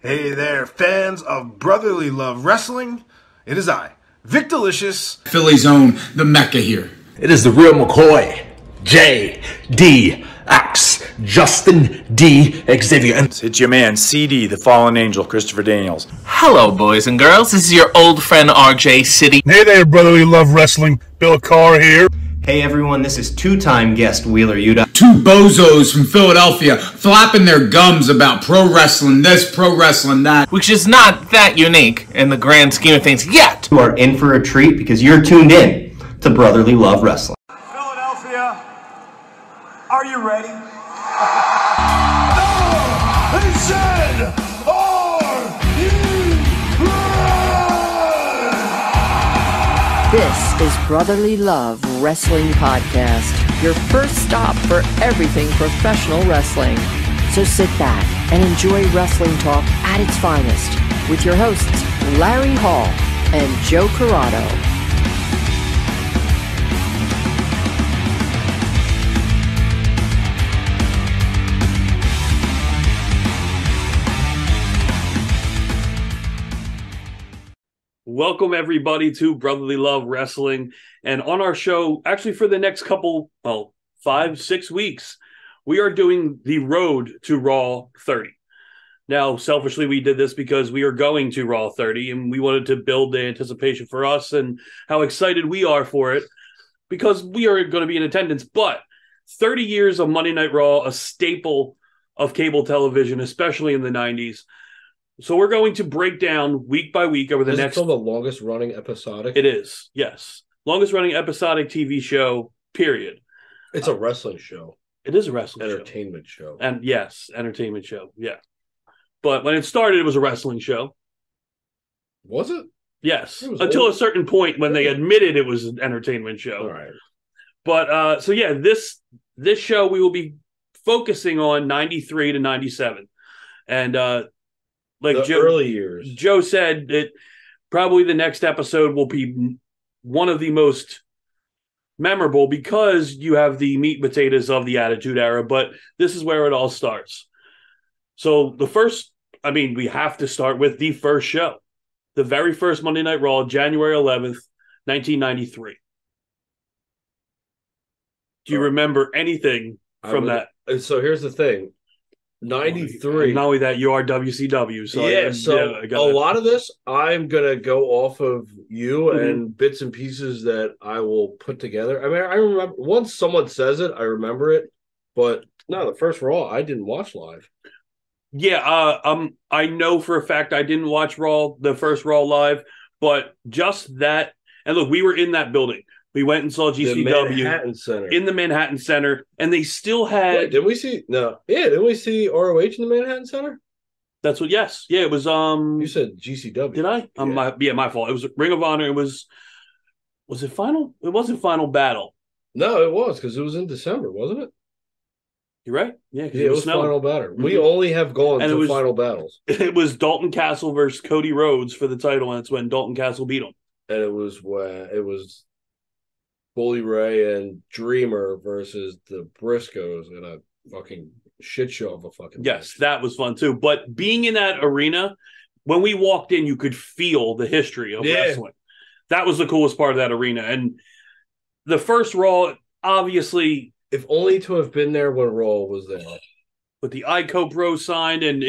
Hey there, fans of Brotherly Love Wrestling. It is I, Vic Delicious. Philly's own, the Mecca here. It is the real McCoy, J.D. Axe, Justin D. Xavier. And it's your man, CD, the Fallen Angel, Christopher Daniels. Hello, boys and girls. This is your old friend, RJ City. Hey there, Brotherly Love Wrestling. Bill Carr here. Hey everyone, this is two-time guest Wheeler Yuta. Two bozos from Philadelphia flapping their gums about pro wrestling this, pro wrestling that. Which is not that unique in the grand scheme of things yet. You are in for a treat because you're tuned in to Brotherly Love Wrestling. Philadelphia, are you ready? This is Brotherly Love Wrestling Podcast, your first stop for everything professional wrestling. So sit back and enjoy wrestling talk at its finest with your hosts, Larry Hall and Joe Corrado. Welcome, everybody, to Brotherly Love Wrestling. And on our show, actually for the next couple, 5-6 weeks, we are doing the road to Raw 30. Now, selfishly, we did this because we are going to Raw 30, and we wanted to build the anticipation for us and how excited we are for it, because we are going to be in attendance. But 30 years of Monday Night Raw, a staple of cable television, especially in the 90s. So we're going to break down week by week over the next... Is it still the longest running episodic? It is, yes. Longest running episodic TV show, period. It's a wrestling show. It is a wrestling entertainment show. And yes, entertainment show, yeah. But when it started, it was a wrestling show. Was it? Yes, until a certain point when they admitted it was an entertainment show. All right. But, so yeah, this show we will be focusing on 93 to 97. And, like the early years. Joe said that probably the next episode will be one of the most memorable because you have the meat and potatoes of the Attitude Era, but this is where it all starts. So we have to start with the first show. The very first Monday Night Raw, January 11th, 1993. Do you remember anything from that? So here's the thing. 93. And not only that, you are WCW. So a lot of this, I'm going to go off of you and bits and pieces that I will put together. I mean, I remember once someone says it, I remember it. But no, the first Raw, I didn't watch live. Yeah, I know for a fact I didn't watch the first Raw live, but just that. And look, we were in that building. We went and saw GCW in the Manhattan Center, and they still had. Wait, didn't we see? No, yeah, didn't we see ROH in the Manhattan Center? That's what. Yes, yeah, it was. You said GCW. Did I? My fault. It was Ring of Honor. It was. Was it Final? It wasn't Final Battle. No, it was because it was in December, wasn't it? You're right. Yeah, it was Final Battle. Mm-hmm. We only have gone to Final Battles. It was Dalton Castle versus Cody Rhodes for the title, and it's when Dalton Castle beat him. And it was Bully Ray and Dreamer versus the Briscoes in a fucking shit show of a fucking yes, match. That was fun too. But being in that arena, when we walked in, you could feel the history of wrestling. That was the coolest part of that arena. And the first Raw, obviously, if only to have been there when Raw was there. With the ICO Pro signed, and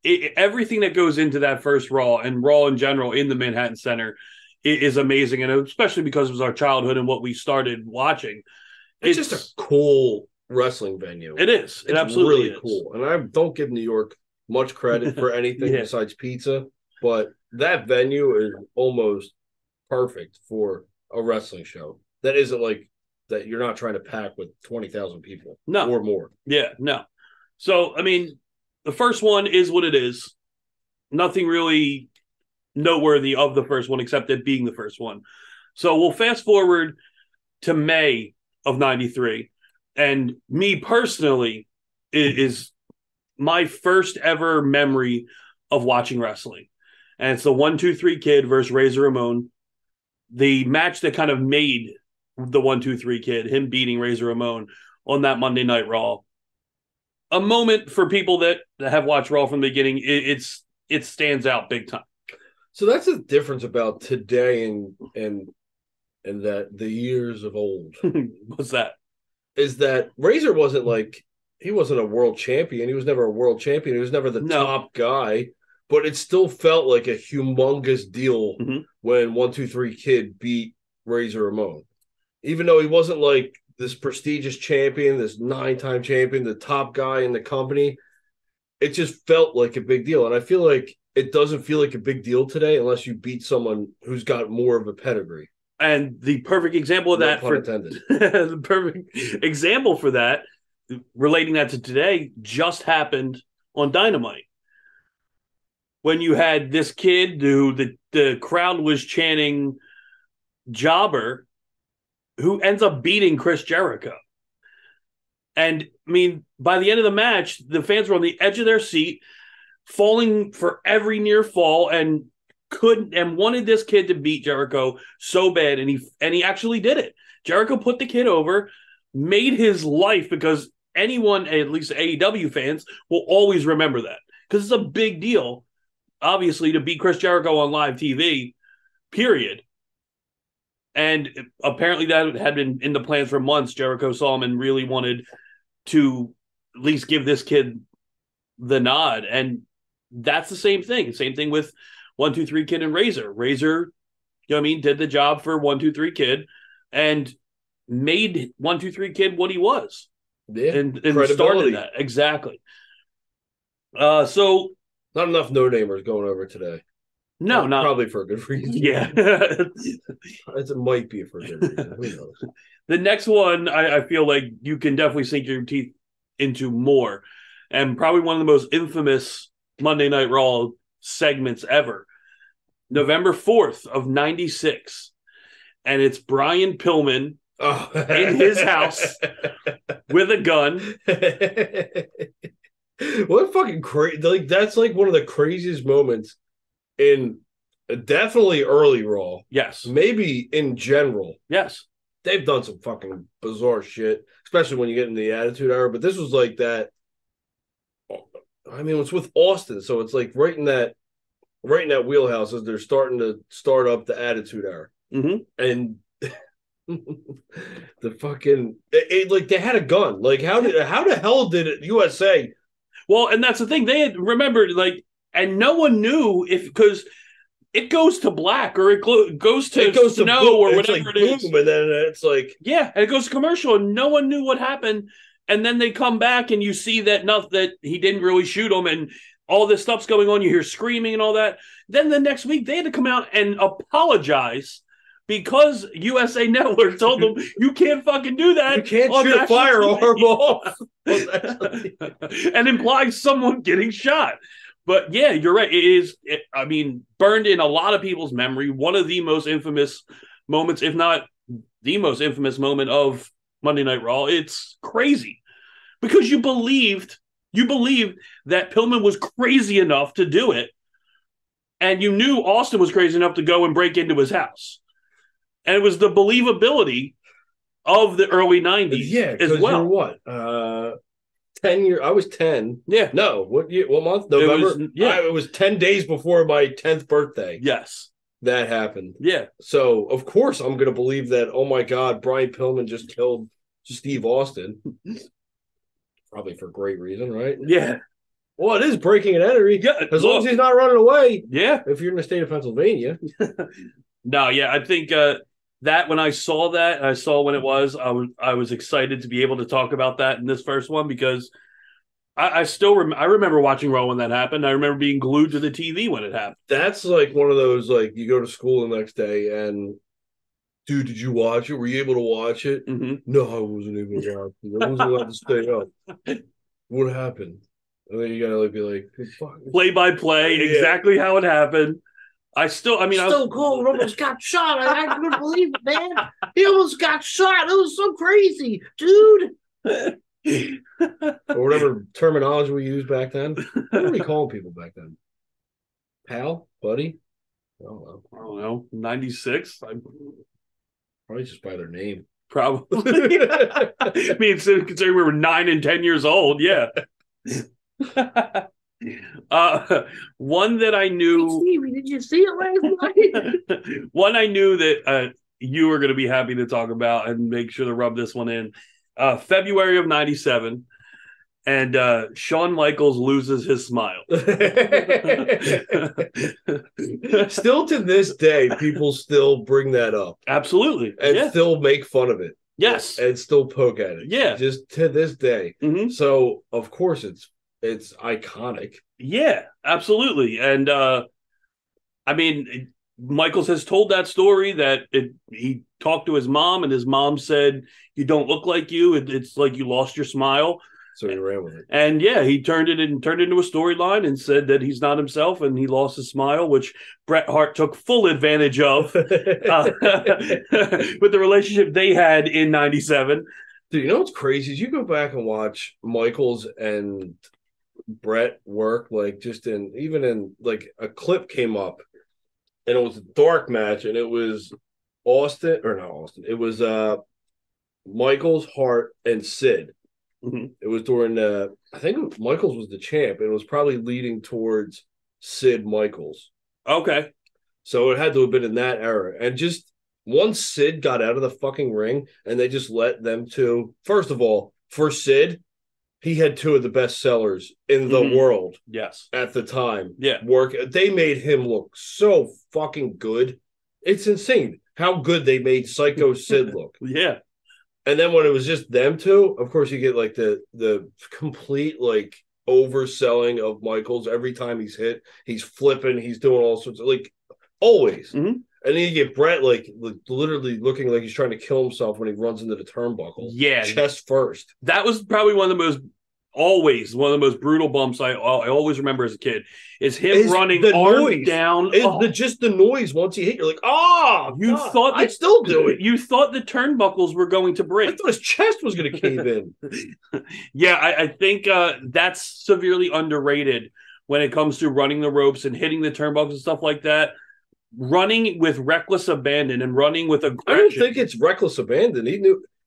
everything that goes into that first Raw and Raw in general in the Manhattan Center is amazing, and especially because it was our childhood and what we started watching. It's just a cool wrestling venue. It is. It absolutely really cool. And I don't give New York much credit for anything besides pizza, but that venue is almost perfect for a wrestling show. That isn't like that you're not trying to pack with 20,000 people or more. Yeah, no. So, I mean, the first one is what it is. Nothing really noteworthy of the first one except it being the first one. So we'll fast forward to May of 93, and me personally is my first ever memory of watching wrestling, and it's the 1-2-3 Kid versus Razor Ramon, the match that kind of made the 1-2-3 Kid, him beating Razor Ramon on that Monday Night Raw. a moment for people that have watched Raw from the beginning. It stands out big time. So that's the difference about today and that the years of old. What's that? Is that Razor wasn't like, he wasn't a world champion. He was never a world champion. He was never the top guy. But it still felt like a humongous deal when 1-2-3 Kid beat Razor Ramon. Even though he wasn't like this prestigious champion, this 9-time champion, the top guy in the company, it just felt like a big deal. And I feel like it doesn't feel like a big deal today unless you beat someone who's got more of a pedigree. And the perfect example of that, the perfect example for that, relating that to today, just happened on Dynamite. When you had this kid who the crowd was chanting Jobber, who ends up beating Chris Jericho. And, I mean, by the end of the match, the fans were on the edge of their seat, falling for every near fall, and wanted this kid to beat Jericho so bad, and he actually did it. Jericho put the kid over, made his life, because anyone, at least AEW fans, will always remember that. Because it's a big deal, obviously, to beat Chris Jericho on live TV, period. And apparently that had been in the plans for months. Jericho saw him and really wanted to at least give this kid the nod. And that's the same thing. Same thing with 1-2-3 Kid and Razor. Razor, you know what I mean, did the job for 1-2-3 Kid and made 1-2-3 Kid what he was. Yeah. And started that. Exactly. So not enough no-namers going over today. No, not probably for a good reason. Yeah. It might be for a good reason. Who knows? The next one, I feel like you can definitely sink your teeth into more. And probably one of the most infamous Monday Night Raw segments ever. November 4th of 96. And it's Brian Pillman in his house with a gun. What fucking crazy. Like, that's like one of the craziest moments in definitely early Raw. Yes. Maybe in general. Yes. They've done some fucking bizarre shit, especially when you get in the Attitude Era. But this was like that. I mean, it's with Austin, so it's like right in that wheelhouse as they're starting to start up the Attitude Era. And the fucking like they had a gun. Like how the hell did it USA? Well, and that's the thing. They had remembered, like, and no one knew because it goes to black or it goes to snow or whatever it is. And then it's like, yeah, and it goes to commercial and no one knew what happened. And then they come back and you see that that he didn't really shoot him and all this stuff's going on. You hear screaming and all that. Then the next week they had to come out and apologize because USA Network told them you can't fucking do that. You can't shoot a firearm off. And implies someone getting shot. But yeah, you're right. It is, I mean, burned in a lot of people's memory. One of the most infamous moments, if not the most infamous moment of Monday Night Raw. It's crazy because you believed that Pillman was crazy enough to do it. And you knew Austin was crazy enough to go and break into his house. And it was the believability of the early 90s as well. You're what? 10 years. I was 10. Yeah. No. What year? What month? November? It was 10 days before my 10th birthday. Yes. That happened. Yeah. So, of course, I'm going to believe that, oh, my God, Brian Pillman just killed Steve Austin. Probably for great reason, right? Yeah. Well, it is breaking and entering. Yeah. As long as he's not running away. Yeah. If you're in the state of Pennsylvania. No, yeah. I think that when I saw that, I saw when it was, I was excited to be able to talk about that in this first one because I still I remember watching Raw when that happened. I remember being glued to the TV when it happened. That's like one of those, like, you go to school the next day and, dude, did you watch it? Were you able to watch it? Mm-hmm. No, I wasn't able to watch it. I wasn't allowed to stay up. What happened? And then you gotta be like, play by play, exactly how it happened. Stone Cold almost got shot. I couldn't believe it, man. He almost got shot. It was so crazy, dude. Or whatever terminology we used back then. What were we calling people back then? Pal? Buddy? I don't know. 96? Probably just by their name. Probably. I mean, considering we were 9 and 10 years old, yeah. One that I knew. Stevie, did you see it last night? One I knew that you were going to be happy to talk about and make sure to rub this one in. February of '97, and Shawn Michaels loses his smile. Still to this day, people still bring that up. Absolutely. And still make fun of it. Yes. And still poke at it. Yeah. Just to this day. Mm-hmm. So, of course, it's iconic. Yeah, absolutely. And I mean, Michaels has told that story that he talked to his mom, and his mom said, "You don't look like you. It's like you lost your smile." So he ran with it. And yeah, he turned it into a storyline and said that he's not himself and he lost his smile, which Bret Hart took full advantage of with the relationship they had in '97. Dude, you know what's crazy is you go back and watch Michaels and Bret work, like just even in like a clip came up and it was a dark match and it was it was Michaels, Hart, and Sid. Mm-hmm. It was during I think Michaels was the champ, and it was probably leading towards Sid Michaels. Okay. So it had to have been in that era. And just once Sid got out of the fucking ring and they just let them two, first of all, for Sid, he had two of the best sellers in the world. Yes. At the time. Yeah. They made him look so fucking good. It's insane how good they made Psycho Sid look. Yeah. And then when it was just them two, of course you get like the complete like overselling of Michaels. Every time he's hit, he's flipping, he's doing all sorts of like always. Mm-hmm. And then you get Bret like literally looking like he's trying to kill himself when he runs into the turnbuckle. Yeah. Chest first. That was probably one of the most brutal bumps I always remember as a kid is him running arms down. Just the noise once he hit, you're like, thought I still do it. You thought the turnbuckles were going to break. I thought his chest was going to cave in. Yeah, I think that's severely underrated when it comes to running the ropes and hitting the turnbuckles and stuff like that. Running with reckless abandon and running with aggression. I don't think it's reckless abandon.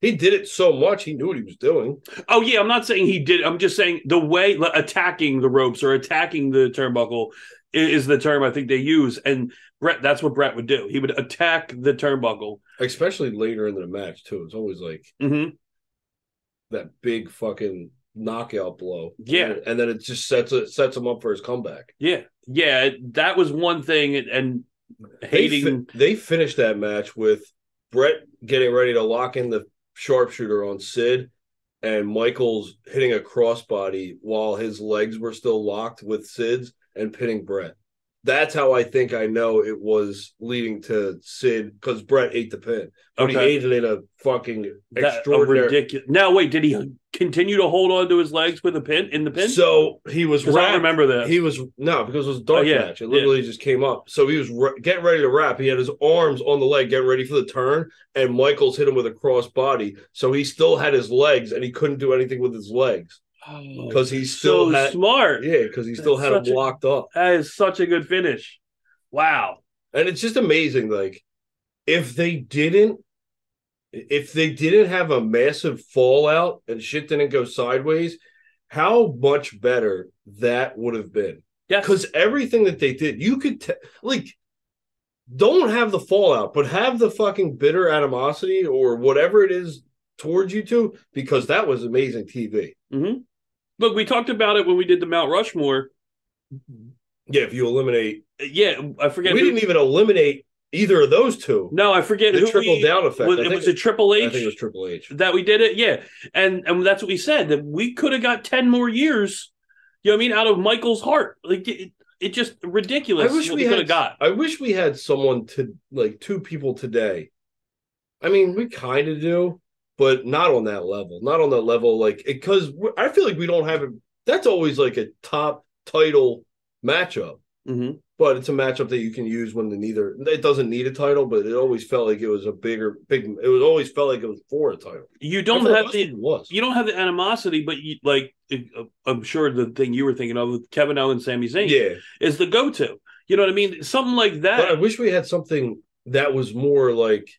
He did it so much, he knew what he was doing. Oh, yeah, I'm not saying he did. I'm just saying the way attacking the ropes or attacking the turnbuckle is the term I think they use. And that's what Bret would do. He would attack the turnbuckle. Especially later into the match, too. It's always like that big fucking knockout blow. Yeah. And then it just sets him up for his comeback. Yeah. Yeah, that was one thing. And hating... They finished that match with Bret getting ready to lock in the sharpshooter on Sid and Michaels hitting a crossbody while his legs were still locked with Sid's and pinning Bret. That's how I think I know it was leading to Sid, because Bret ate the pin. But he ate it in a fucking extraordinary... ridiculous. Now, wait, did he continue to hold on to his legs with a pin in the pin? So he was wrapped. I don't remember that. Because it was a dark match. It literally just came up. So he was getting ready to wrap. He had his arms on the leg, getting ready for the turn, and Michaels hit him with a cross body. So he still had his legs, and he couldn't do anything with his legs. Because he still had smart. Yeah, because he still had him locked up. That is such a good finish. Wow. And it's just amazing, like, if they didn't have a massive fallout and shit didn't go sideways, how much better that would have been. Yeah. Because everything that they did, you could don't have the fallout, but have the fucking bitter animosity or whatever it is towards you two, because that was amazing TV. Mm-hmm. Look, we talked about it when we did the Mount Rushmore. Yeah, if you eliminate... Yeah, I forget. We didn't even eliminate either of those two. No, I forget the trickle down effect. Was it Triple H? I think it was Triple H. That we did it, yeah. And that's what we said, that we could have got 10 more years, you know what I mean, out of Michael's heart. Like, it just ridiculous. I wish we could have got. I wish we had someone two people today. I mean, we kind of do, but not on that level. Not on that level, because I feel like we don't have it. That's always like a top title matchup. Mm-hmm. But it's a matchup that you can use when it doesn't need a title, but it always felt like it was always felt like it was for a title. You don't have the animosity, but I'm sure the thing you were thinking of with Kevin Owens, Sami Zayn, is the go-to. You know what I mean? Something like that. But I wish we had something that was more like,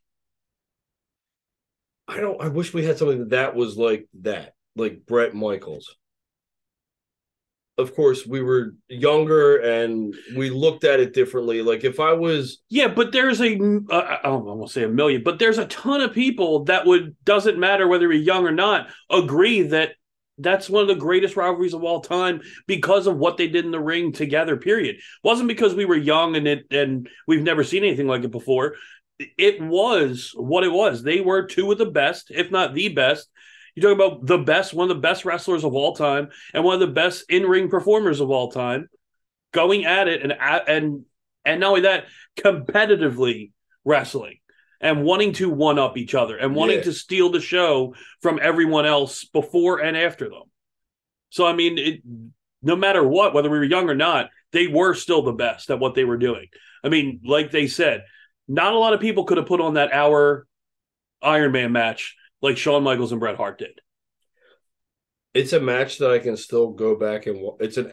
I wish we had something that was like Bret Michaels. of course, we were younger and we looked at it differently. Like if I was, yeah, but there's I won't say a million, but there's a ton of people that doesn't matter whether you're young or not, agree that that's one of the greatest rivalries of all time because of what they did in the ring together. Period. It wasn't because we were young and we've never seen anything like it before. It was what it was. They were two of the best, if not the best. You talk about the best, one of the best wrestlers of all time, and one of the best in-ring performers of all time, going at it and not only that, competitively wrestling and wanting to one-up each other and wanting to steal the show from everyone else before and after them. So, I mean, no matter what, whether we were young or not, they were still the best at what they were doing. I mean, like they said, not a lot of people could have put on that hour Iron Man match like Shawn Michaels and Bret Hart did. It's a match that I can still go back and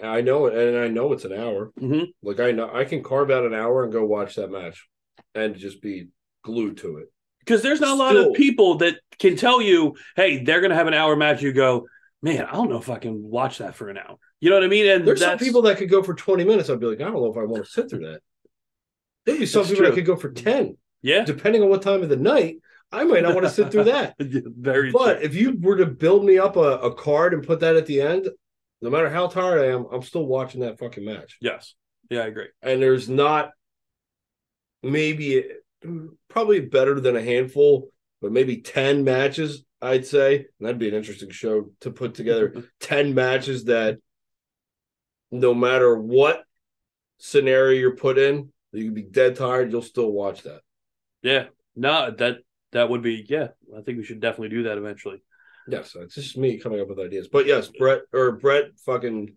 I know it's an hour. Mm-hmm. Like I know I can carve out an hour and go watch that match and just be glued to it. Because there's not a lot of people that can tell you, hey, they're going to have an hour match. You go, man, I don't know if I can watch that for an hour. You know what I mean? And there's some people that could go for 20 minutes. I'd be like, I don't know if I want to sit through that. There'd be some people that could go for 10. Yeah. Depending on what time of the night. I might not want to sit through that. But if you were to build me up a card and put that at the end, no matter how tired I am, I'm still watching that fucking match. Yes. Yeah, I agree. And there's not probably better than a handful, but maybe 10 matches, I'd say. And that'd be an interesting show to put together. 10 matches that no matter what scenario you're put in, you can be dead tired, you'll still watch that. Yeah. No, that would be, I think we should definitely do that eventually. Yes, it's just me coming up with ideas. But yes, Brett fucking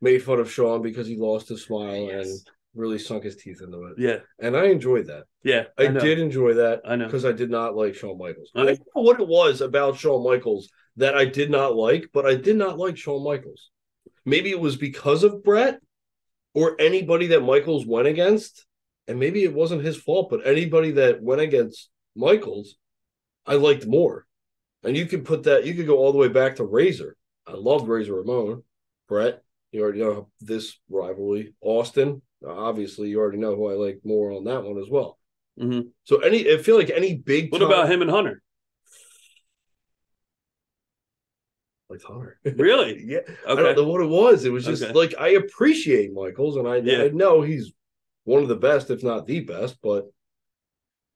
made fun of Shawn because he lost his smile and really sunk his teeth into it. Yeah. And I enjoyed that. Yeah. I did enjoy that. I know. Because I did not like Shawn Michaels. I don't know what it was about Shawn Michaels that I did not like, but I did not like Shawn Michaels. Maybe it was because of Brett or anybody that Michaels went against. And maybe it wasn't his fault, but anybody that went against Michaels, I liked more. And you could go all the way back to Razor. I loved Razor Ramon. Brett, you already know this rivalry. Austin, obviously, you already know who I like more on that one as well. Mm-hmm. So I feel like any big. What about him and Hunter? Like Hunter. Really? Yeah. Okay. I don't know what it was. It was just like I appreciate Michaels, and I know he's one of the best, if not the best, but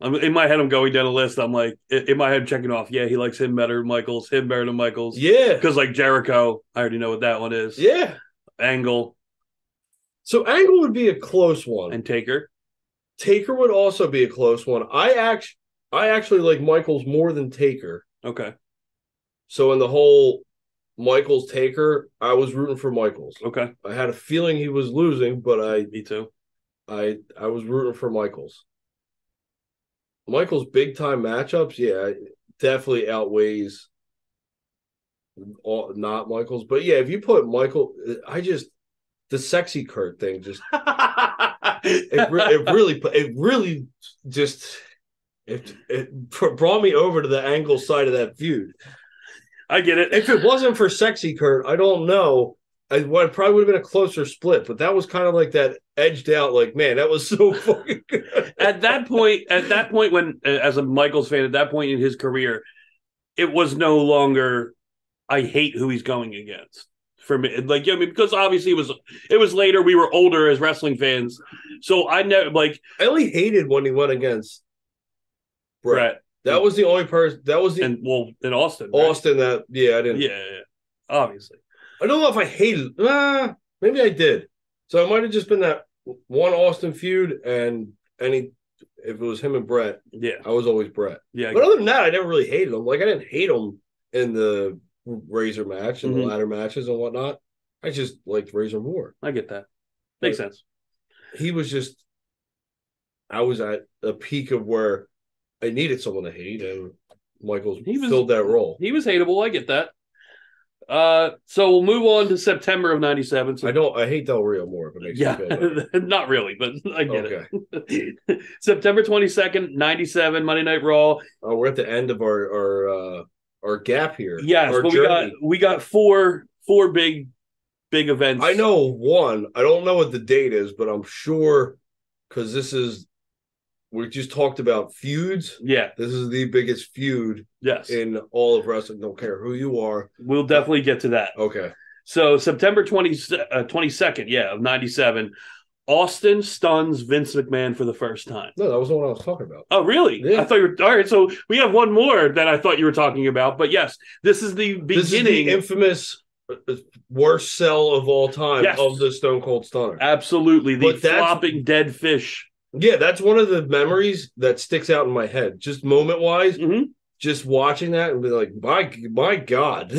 in my head, I'm going down a list. I'm like, in my head, checking off. Yeah, he likes him better than Michaels. Him better than Michaels. Yeah, because like Jericho, I already know what that one is. Yeah, Angle. So Angle would be a close one, and Taker. Taker would also be a close one. I actually like Michaels more than Taker. Okay. So in the whole Michaels Taker, I was rooting for Michaels. Okay. I had a feeling he was losing, but me too. I was rooting for Michaels. Michaels' big time matchups, definitely outweighs not Michaels. But yeah, if you put Michael, the sexy Kurt thing just it really brought me over to the Angle side of that feud. I get it. If it wasn't for sexy Kurt, I don't know. It probably would have been a closer split, but that was kind of like that edged out, like, man, that was so fucking good. At that point, when, as a Michaels fan, at that point in his career, it was no longer, I hate who he's going against. For me, like, because obviously it was later, we were older as wrestling fans. So I never, like. I only hated when he went against Brett. That was the only person, in Austin. Right? Austin, I didn't. Yeah, obviously. I don't know if I hated. Maybe I did. So it might have just been that one Austin feud, and if it was him and Brett, I was always Brett. Yeah, but other than that, I never really hated him. Like I didn't hate him in the Razor match and the ladder matches and whatnot. I just liked Razor more. I get that. Makes sense. He was just. I was at a peak of where I needed someone to hate, and Michaels filled that role. He was hateable. I get that. So we'll move on to September of '97. So I hate Del Rio more if it makes you feel better. Not really, but I get it. September 22nd, '97, Monday Night Raw. Oh, we're at the end of our gap here. Yes, but we got four big big events. I know one. I don't know what the date is, but I'm sure because we just talked about feuds. Yeah. This is the biggest feud in all of wrestling. Don't care who you are. We'll definitely get to that. Okay. So September 22nd, of 97, Austin stuns Vince McMahon for the first time. No, that was the one I was talking about. Oh, really? Yeah. I thought you were... All right, so we have one more that I thought you were talking about. But yes, this is the beginning. This is the infamous worst sell of all time of the Stone Cold Stunner. Absolutely. The flopping dead fish. Yeah, that's one of the memories that sticks out in my head. Just moment-wise, just watching that and be like, my God.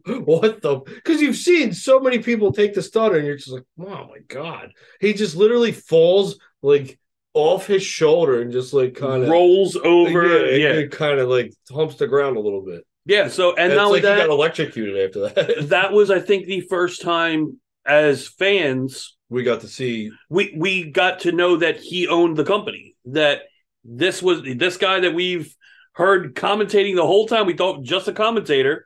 What the... Because you've seen so many people take the stunner and you're just like, oh, my God. He just literally falls, like, off his shoulder and just, like, kind of... rolls over. Yeah. Kind of, like, humps the ground a little bit. Yeah, so... And it's not like that, he got electrocuted after that. That was, I think, the first time as fans... We got to see... We got to know that he owned the company. That this guy that we've heard commentating the whole time, we thought just a commentator,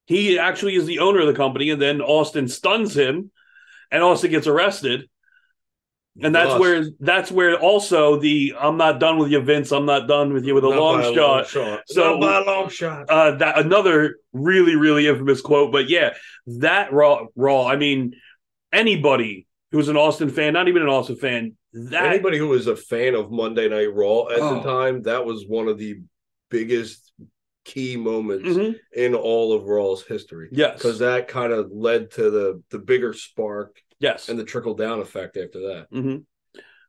he actually is the owner of the company, and then Austin stuns him, and Austin gets arrested. And that's where also the "I'm not done with you, Vince. I'm not done with you" with a long shot. So not by a long shot. That another really, really infamous quote. But yeah, that Raw. I mean, anybody who's an Austin fan, not even an Austin fan, anybody who was a fan of Monday Night Raw at the time, that was one of the biggest key moments in all of Raw's history. Yes, because that kind of led to the bigger spark. Yes, and the trickle down effect after that.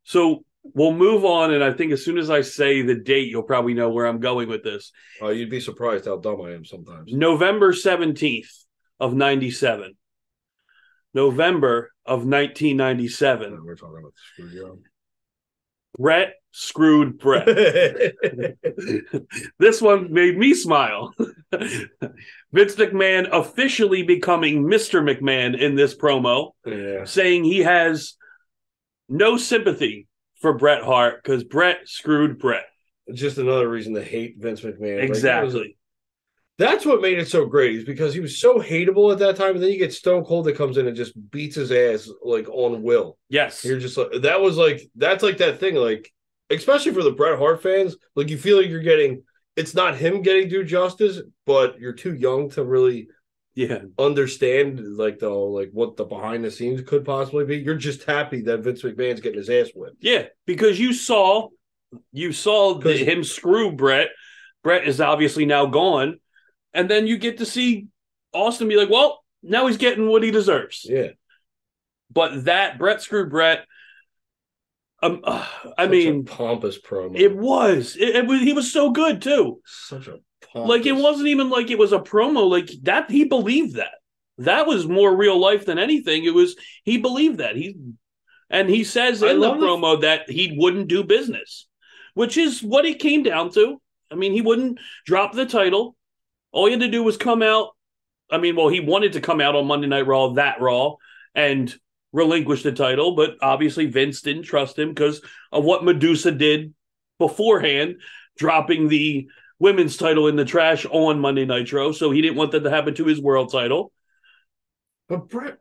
So we'll move on, and I think as soon as I say the date, you'll probably know where I'm going with this. Oh, you'd be surprised how dumb I am sometimes. November 17th of 97. November of 1997. We're talking about the screw. Brett screwed Brett. This one made me smile. Vince McMahon officially becoming Mr. McMahon in this promo, saying he has no sympathy for Bret Hart because Bret screwed Bret. Just another reason to hate Vince McMahon. Exactly. That's what made it so great, is because he was so hateable at that time, and then you get Stone Cold that comes in and just beats his ass like on will. Yes. You're just like, that's like that thing, like, especially for the Bret Hart fans, like you feel like you're getting, it's not him getting due justice, but you're too young to really understand like what the behind the scenes could possibly be. You're just happy that Vince McMahon's getting his ass whipped. Yeah, because you saw him screw Bret. Bret is obviously now gone. And then you get to see Austin be like, well, now he's getting what he deserves. Yeah. But that Bret screwed Bret. I mean, a pompous promo. It was. He was so good too. Such a pompous. Like, it wasn't even like it was a promo. Like that, he believed that. That was more real life than anything. It was, he believed that. He says in the promo that he wouldn't do business, which is what it came down to. I mean, he wouldn't drop the title. All he had to do was come out. I mean, well, he wanted to come out on Monday Night Raw, and relinquish the title, but obviously Vince didn't trust him because of what Medusa did beforehand, dropping the women's title in the trash on Monday Nitro, so he didn't want that to happen to his world title. But Bret,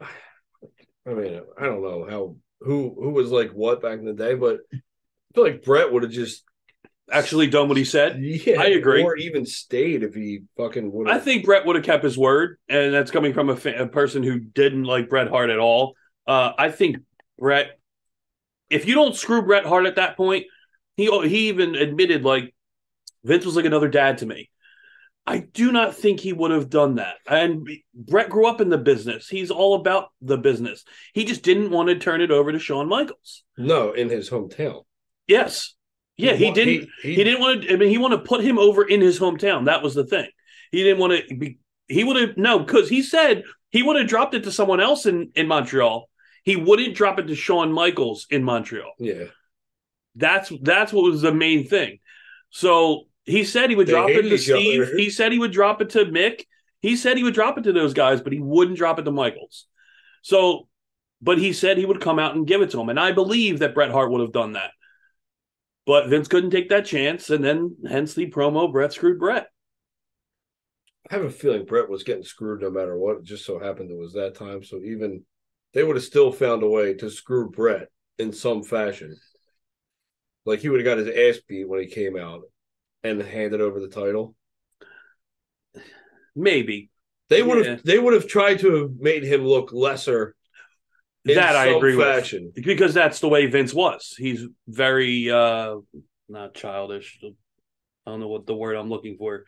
I mean, I don't know who was like what back in the day, but I feel like Bret would have just actually done what he said. Yeah, I agree. Or even stayed if he fucking would. I think Bret would have kept his word, and that's coming from a person who didn't like Bret Hart at all. I think Bret, if you don't screw Bret Hart at that point, he even admitted, like, Vince was like another dad to me. I do not think he would have done that. And Bret grew up in the business. He's all about the business. He just didn't want to turn it over to Shawn Michaels. No, in his hometown. Yes. Yeah, he didn't. He didn't want to. I mean, he wanted to put him over in his hometown. That was the thing. He didn't want to be. He would have because he said he would have dropped it to someone else in Montreal. He wouldn't drop it to Shawn Michaels in Montreal. Yeah, that's what was the main thing. So he said he would drop it to Steve. He said he would drop it to Mick. He said he would drop it to those guys, but he wouldn't drop it to Michaels. So, but he said he would come out and give it to him, and I believe that Bret Hart would have done that. But Vince couldn't take that chance, and then hence the promo, Bret screwed Bret. I have a feeling Brett was getting screwed no matter what. It just so happened it was that time. So even they would have still found a way to screw Brett in some fashion. Like he would have got his ass beat when he came out and handed over the title. Maybe they would have tried to have made him look lesser. That I agree with, because that's the way Vince was. He's very not childish. I don't know what the word I'm looking for.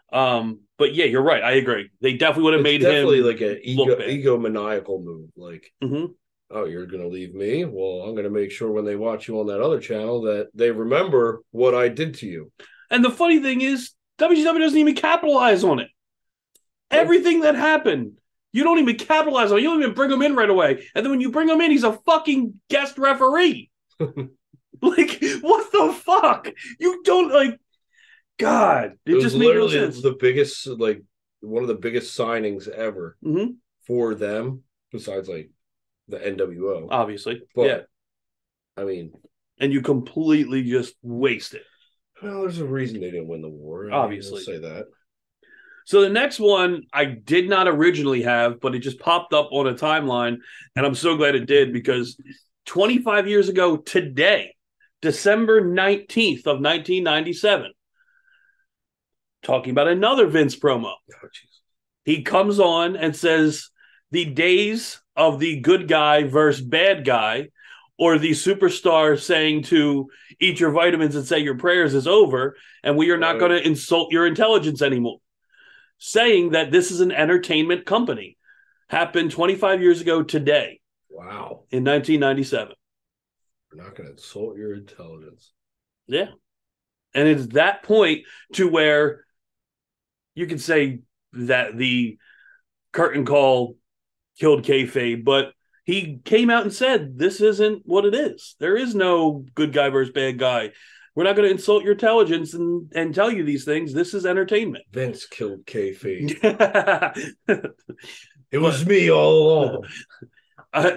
But yeah, you're right. I agree. They definitely would have made definitely him like an egomaniacal move. Like, oh, you're going to leave me? Well, I'm going to make sure when they watch you on that other channel that they remember what I did to you. And the funny thing is, WCW doesn't even capitalize on it. Everything that happened, you don't even capitalize on it. You don't even bring him in right away. And then when you bring him in, he's a fucking guest referee. Like, what the fuck? You don't, like, God. It just made no sense. The biggest, like, one of the biggest signings ever for them, besides, like, the NWO. Obviously. But, yeah. I mean. And you completely just waste it. Well, there's a reason they didn't win the war. Obviously. I'll say that. So the next one I did not originally have, but it just popped up on a timeline, and I'm so glad it did, because 25 years ago today, December 19th of 1997, talking about another Vince promo. Oh, he comes on and says the days of the good guy versus bad guy, or the superstar saying to eat your vitamins and say your prayers, is over, and we are not going to insult your intelligence anymore. Saying that this is an entertainment company. Happened 25 years ago today. Wow. In 1997. We're not going to insult your intelligence. Yeah. And it's that point to where you could say that the curtain call killed kayfabe, but he came out and said, this isn't what it is. There is no good guy versus bad guy. We're not going to insult your intelligence and tell you these things. This is entertainment. Vince killed kayfabe. It was me all along.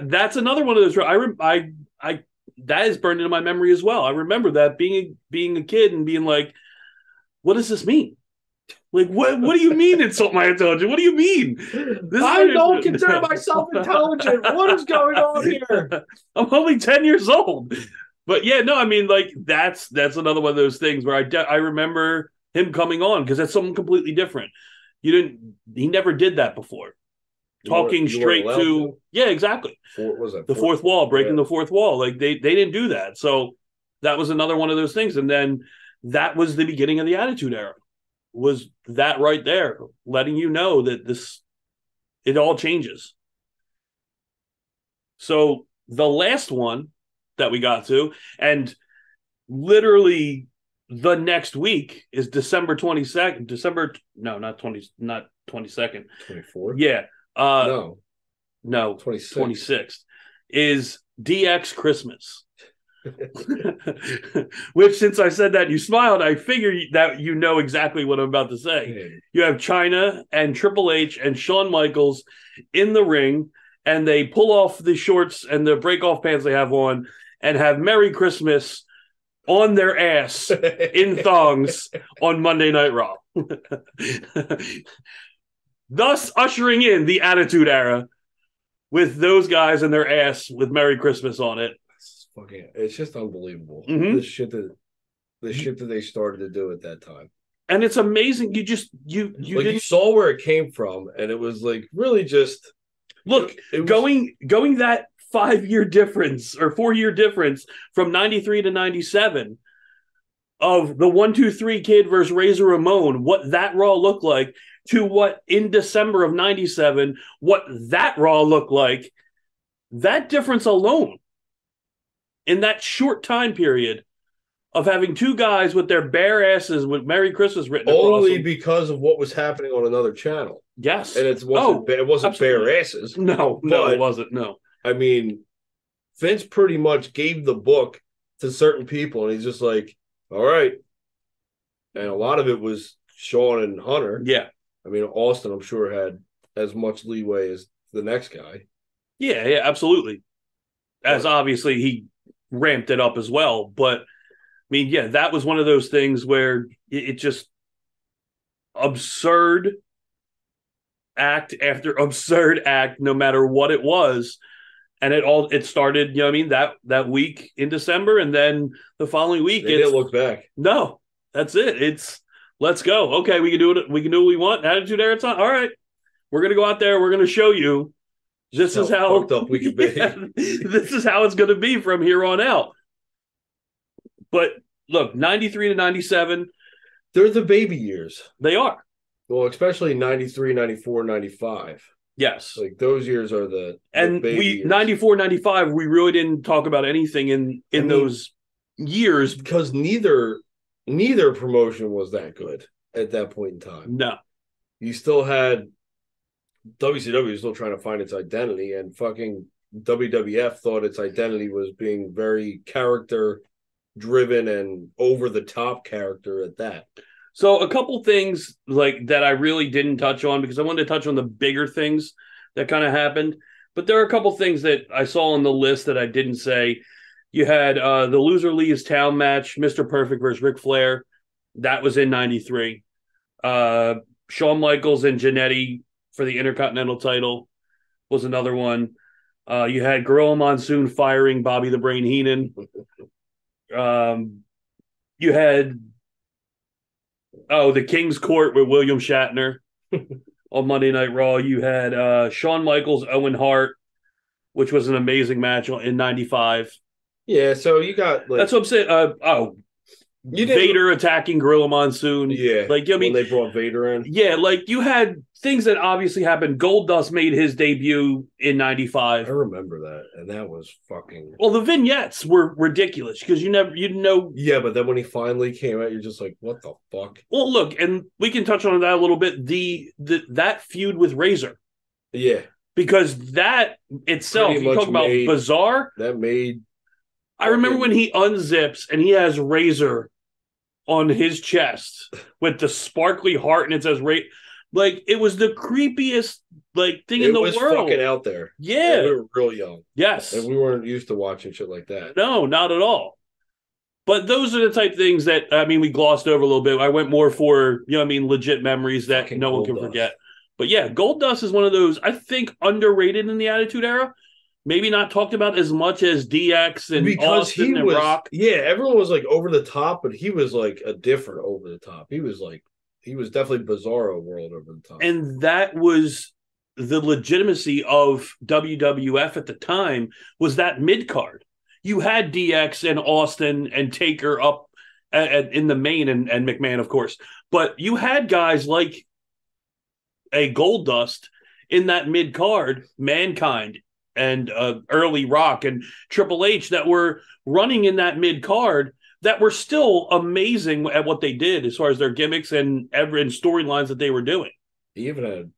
That's another one of those. I that is burned into my memory as well. I remember that being a kid and being like, "What does this mean? Like, what do you mean insult my intelligence? What do you mean? I don't consider myself intelligent. What is going on here? I'm only 10 years old." But yeah, no, I mean, like, that's another one of those things where I remember him coming on, because that's something completely different. He never did that before. Talking straight to, yeah, exactly. The fourth wall, breaking the fourth wall. Like, they didn't do that. So that was another one of those things. And then that was the beginning of the Attitude Era. Was that right there, letting you know that it all changes. So the last one that we got to, and literally the next week is December 22nd. Not 22nd. 24th? Yeah. No, 26th is DX Christmas. Which, since I said that, you smiled, I figure that you know exactly what I'm about to say. Yeah. You have Chyna and Triple H and Shawn Michaels in the ring, and they pull off the shorts and the break-off pants they have on, and have Merry Christmas on their ass in thongs on Monday Night Raw. Thus ushering in the Attitude Era with those guys and their ass with Merry Christmas on it. It's just unbelievable. The shit that they started to do at that time. And it's amazing. You saw where it came from, and it was like really just look, going that 5-year difference or 4-year difference from 93 to 97 of the 1-2-3 Kid versus Razor Ramon, what that Raw looked like, to what in December of 97, what that Raw looked like. That difference alone in that short time period of having two guys with their bare asses with Merry Christmas written only across them. Because of what was happening on another channel. Yes. And it wasn't bare asses. No, it wasn't. No. I mean, Vince pretty much gave the book to certain people, and he's just like, all right. And a lot of it was Shawn and Hunter. Yeah. I mean, Austin, I'm sure, had as much leeway as the next guy. Yeah, absolutely. As obviously he ramped it up as well. But, I mean, yeah, that was one of those things where it just absurd act after absurd act, no matter what it was. And it started, that week in December, and then the following week they didn't look back. No, that's it. It's let's go. Okay, we can do it. We can do what we want. Attitude Era time. All right, we're gonna go out there. We're gonna show you. This is how fucked up we can be. This is how it's gonna be from here on out. But look, 93 to 97. They're the baby years. They are. Well, especially 93, 94, 95. Yes. Like those years are the baby years. 94, 95, we really didn't talk about anything in those years. Because neither promotion was that good at that point in time. No. You still had WCW still trying to find its identity, and fucking WWF thought its identity was being very character driven and over the top character at that. So a couple things like that I really didn't touch on because I wanted to touch on the bigger things that kind of happened. But there are a couple things that I saw on the list that I didn't say. You had the Loser Leaves Town match, Mr. Perfect versus Ric Flair. That was in 93. Shawn Michaels and Jannetty for the Intercontinental title was another one. You had Gorilla Monsoon firing Bobby the Brain Heenan. You had the King's Court with William Shatner on Monday Night Raw. You had Shawn Michaels, Owen Hart, which was an amazing match in 95. Yeah, so you got that's what I'm saying. Vader attacking Gorilla Monsoon. Yeah, when they brought Vader in. Yeah, like you had things that obviously happened. Goldust made his debut in 95. I remember that, and that was fucking. Well, the vignettes were ridiculous because you didn't know. Yeah, but then when he finally came out, you're just like, what the fuck? Well, look, and we can touch on that a little bit. That feud with Razor. Yeah, because that itself, you talk about bizarre. That made. I remember when he unzips and he has Razor on his chest with the sparkly heart and it says like it was the creepiest thing in the world. It was fucking out there. Yeah. And we were real young. Yes. And we weren't used to watching shit like that. No, not at all. But those are the type of things that we glossed over a little bit. I went more for, legit memories that fucking no one can forget. But yeah, Goldust is one of those, I think, underrated in the Attitude Era. Maybe not talked about as much as DX and Austin and Rock. Yeah, everyone was over the top, but he was a different over the top. He was definitely Bizarro world over the top. And that was the legitimacy of WWF at the time, was that mid card. You had DX and Austin and Taker up in the main and McMahon, of course. But you had guys like a Goldust in that mid card, Mankind, and early Rock and Triple H that were running in that mid card that were still amazing at what they did as far as their gimmicks and storylines that they were doing. He even had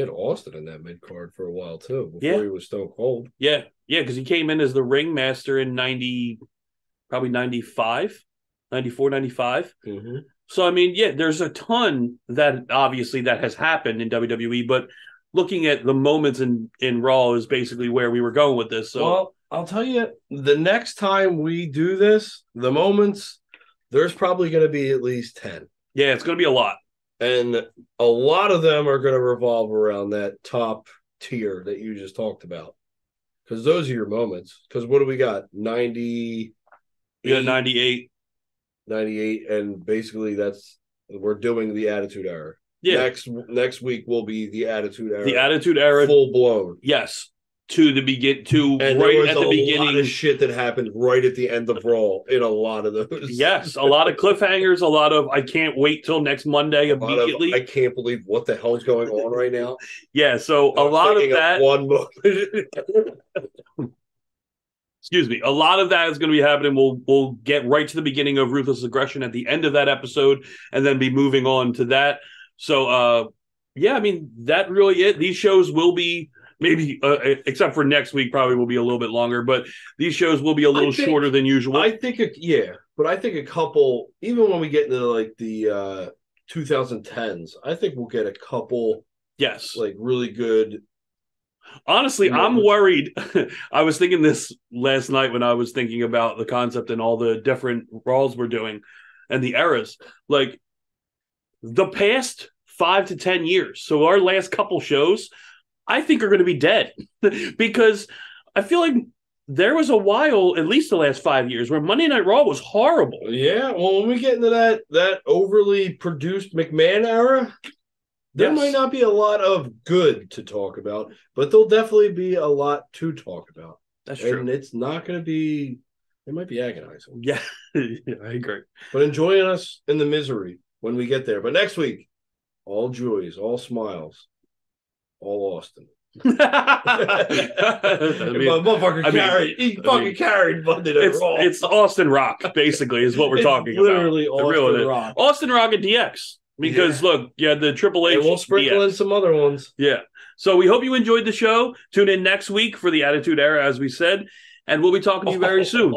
Austin in that mid card for a while too before he was Stone Cold. Yeah, because he came in as the ringmaster in 95, 94, 95. Mm-hmm. So there's a ton that obviously that has happened in WWE, but looking at the moments in Raw is basically where we were going with this. So, well, I'll tell you, the next time we do this, the moments, there's probably going to be at least 10. Yeah, it's going to be a lot. And a lot of them are going to revolve around that top tier that you just talked about. Because those are your moments. Because what do we got? 90. Yeah, 98. 98. And basically we're doing the Attitude Era. Yeah. Next week will be the Attitude Era. The Attitude Era, full blown. Yes, to the beginning. And right at the beginning, lot of shit that happened right at the end of Raw in a lot of those. Yes, a lot of cliffhangers. A lot of I can't wait till next Monday immediately. I can't believe what the hell's going on right now. Yeah, so a lot of that. One moment. Excuse me. A lot of that is going to be happening. We'll get right to the beginning of Ruthless Aggression at the end of that episode, and then be moving on to that. So, that really it. These shows will be maybe, except for next week, probably will be a little bit longer, but these shows will be a little shorter than usual. I think, but I think a couple, even when we get into the 2010s, I think we'll get a couple, yes, really good. Honestly, I'm worried. I was thinking this last night when I was thinking about the concept and all the different Raws we're doing and the eras. The past 5 to 10 years. So our last couple shows, I think, are going to be dead because I feel like there was a while, at least the last 5 years, where Monday Night Raw was horrible. Yeah, well, when we get into that overly produced McMahon era, there might not be a lot of good to talk about, but there'll definitely be a lot to talk about. That's true. And it's not going to be, it might be agonizing. Yeah, I agree. But enjoying us in the misery when we get there. But next week, all joys, all smiles, all Austin. He fucking carried Monday Night Raw. It's Austin Rock, basically, is what we're talking about. Literally Austin Rock. Austin Rock and DX. Because look, you had the Triple H. And we'll sprinkle in some other ones. Yeah. So we hope you enjoyed the show. Tune in next week for the Attitude Era, as we said, and we'll be talking to you very soon.